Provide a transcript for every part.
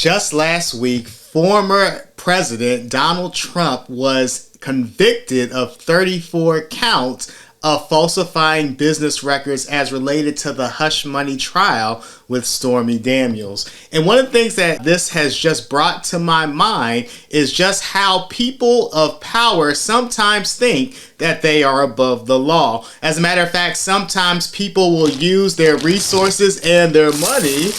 Just last week, former President Donald Trump was convicted of 34 counts of falsifying business records as related to the hush money trial with Stormy Daniels. And one of the things that this has just brought to my mind is just how people of power sometimes think that they are above the law. As a matter of fact, sometimes people will use their resources and their money.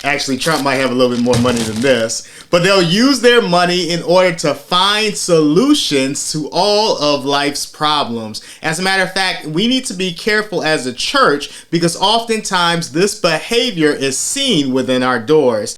Actually, Trump might have a little bit more money than this, but they'll use their money in order to find solutions to all of life's problems. As a matter of fact, we need to be careful as a church because oftentimes this behavior is seen within our doors.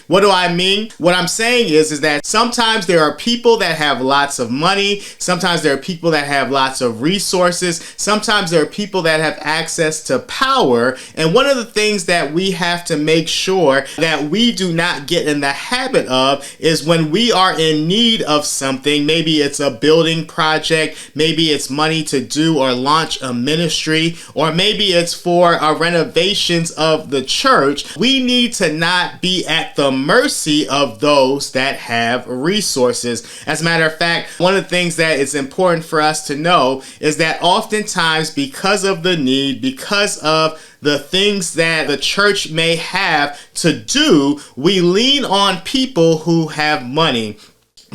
What do I mean? What I'm saying is that sometimes there are people that have lots of money. Sometimes there are people that have lots of resources. Sometimes there are people that have access to power. And one of the things that we have to make sure that we do not get in the habit of is when we are in need of something, maybe it's a building project, maybe it's money to do or launch a ministry, or maybe it's for renovations of the church, we need to not be at the mercy of those that have resources. As a matter of fact, one of the things that is important for us to know is that oftentimes because of the need, because of the things that the church may have to do, we lean on people who have money.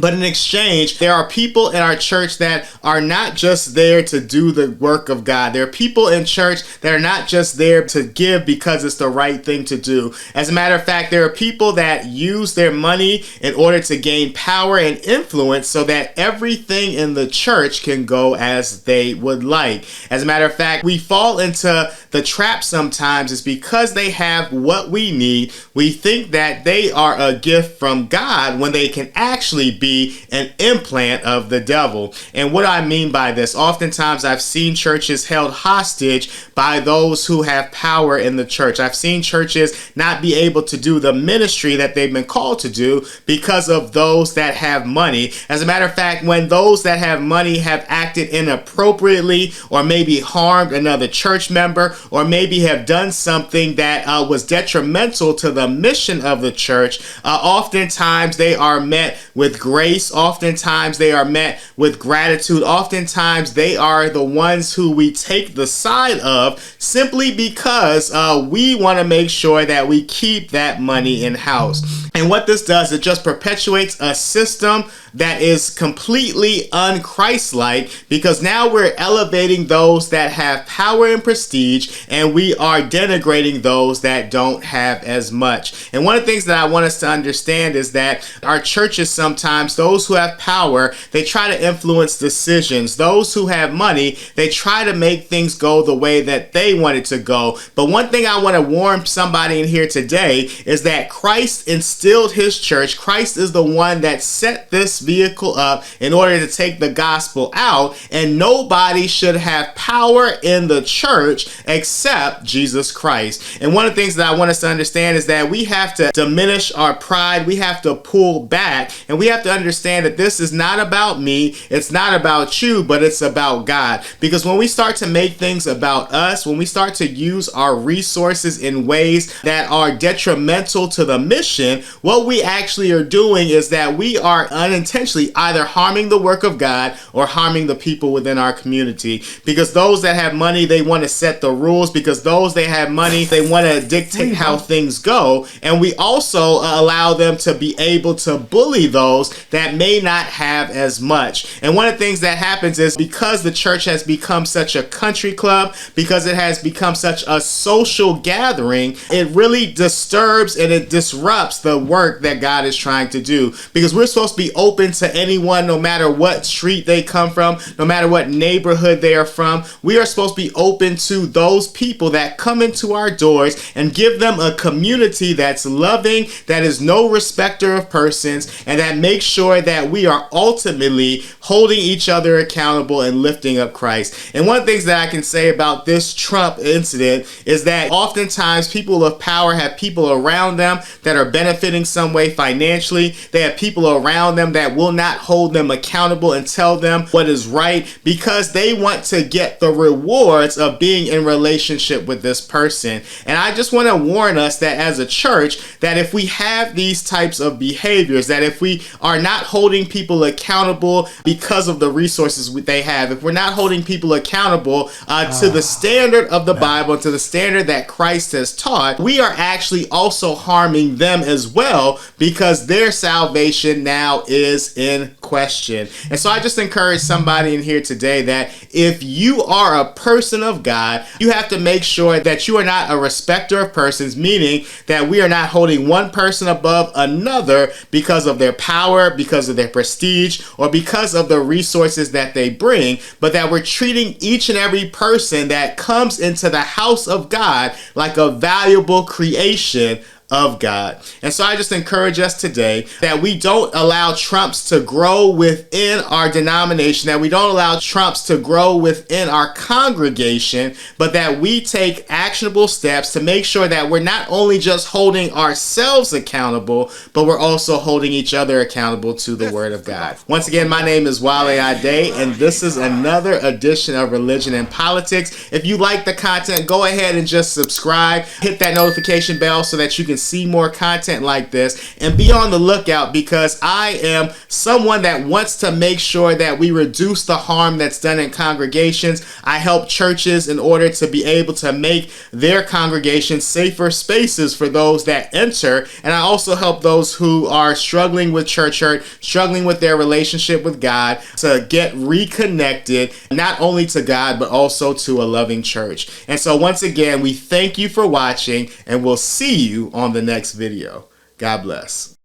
But in exchange, there are people in our church that are not just there to do the work of God. There are people in church that are not just there to give because it's the right thing to do. As a matter of fact, there are people that use their money in order to gain power and influence so that everything in the church can go as they would like. As a matter of fact, we fall into the trap sometimes is because they have what we need. We think that they are a gift from God when they can actually be an implant of the devil. And what I mean by this, oftentimes I've seen churches held hostage by those who have power in the church. I've seen churches not be able to do the ministry that they've been called to do because of those that have money. As a matter of fact, when those that have money have acted inappropriately or maybe harmed another church member or maybe have done something that was detrimental to the mission of the church, oftentimes they are met with grace. Oftentimes they are met with gratitude. Oftentimes they are the ones who we take the side of simply because we want to make sure that we keep that money in house. And what this does, it just perpetuates a system that is completely un-Christ-like because now we're elevating those that have power and prestige and we are denigrating those that don't have as much. And one of the things that I want us to understand is that our churches sometimes, those who have power, they try to influence decisions. Those who have money, they try to make things go the way that they want it to go. But one thing I want to warn somebody in here today is that Christ instilled his church. Christ is the one that set this vehicle up in order to take the gospel out, and nobody should have power in the church except Jesus Christ. And one of the things that I want us to understand is that we have to diminish our pride. We have to pull back, and we have to understand that this is not about me, it's not about you, but it's about God. Because when we start to make things about us, when we start to use our resources in ways that are detrimental to the mission, what we actually are doing is that we are unintentionally either harming the work of God or harming the people within our community. Because those that have money, they want to set the rules. Because those that have money, they want to dictate how things go. And we also allow them to be able to bully those that may not have as much. And one of the things that happens is because the church has become such a country club, because it has become such a social gathering, it really disturbs and it disrupts the work that God is trying to do. Because we're supposed to be open to anyone, no matter what street they come from, no matter what neighborhood they are from. We are supposed to be open to those people that come into our doors and give them a community that's loving, that is no respecter of persons, and that makes sure that we are ultimately holding each other accountable and lifting up Christ. And one of the things that I can say about this Trump incident is that oftentimes people of power have people around them that are benefiting some way financially. They have people around them that will not hold them accountable and tell them what is right because they want to get the rewards of being in relationship with this person. And I just want to warn us that as a church, that if we have these types of behaviors, that if we are not holding people accountable because of the resources they have, if we're not holding people accountable to the standard of the Bible, to the standard that Christ has taught, we are actually also harming them as well because their salvation now is in question. And so I just encourage somebody in here today that if you are a person of God, you have to make sure that you are not a respecter of persons, meaning that we are not holding one person above another because of their power, because of their prestige, or because of the resources that they bring, but that we're treating each and every person that comes into the house of God like a valuable creation of God. And so I just encourage us today that we don't allow Trumps to grow within our denomination, that we don't allow Trumps to grow within our congregation, but that we take actionable steps to make sure that we're not only just holding ourselves accountable, but we're also holding each other accountable to the Word of God. Once again, my name is Wale, and this is another edition of Religion and Politics. If you like the content, go ahead and just subscribe, hit that notification bell so that you can see more content like this, and be on the lookout because I am someone that wants to make sure that we reduce the harm that's done in congregations. I help churches in order to be able to make their congregations safer spaces for those that enter, and I also help those who are struggling with church hurt, struggling with their relationship with God, to get reconnected not only to God but also to a loving church. And so once again, we thank you for watching, and we'll see you on the next video. God bless.